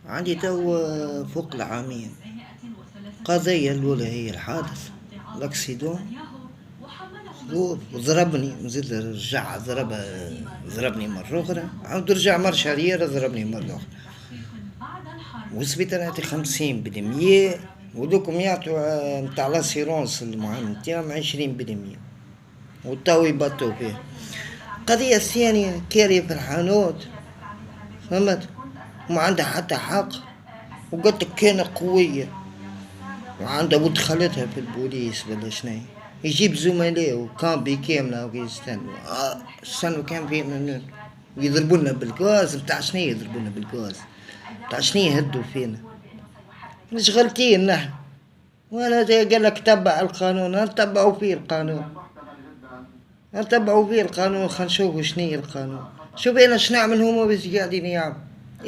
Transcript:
عندي تو فوق العامين. قضية الأولى هي الحادث الأكسيدون، وضربني نزيد رجع ضربني مرة أخرى، عاود رجع مرة شهرية ضربني مرة أخرى، وسبيت نعطي 50%، ودوكم يعطوا متاع لاسيرونس المهم نتاعهم 20%، وتو يبطوا فيه. القضية الثانية كارية في الحانوت، فهمت، وما عندها حتى حق، وقلت كانت قوية وعندها ود خالتها في البوليس ولا شنو، يجيب زملائه كامبي كاملة ويستنوا استنوا كان فينا يضربونا بالغاز. بتاع شنو يضربونا بالغاز؟ بتاع شنو يهدوا فينا؟ مشغلتين نحن، وانا قال لك تبع القانون، نتبعوا فيه القانون، نتبعوا فيه القانون، خلينا نشوفوا شنو القانون. شوف انا شنو نعمل هما بس قاعدين يعملوا.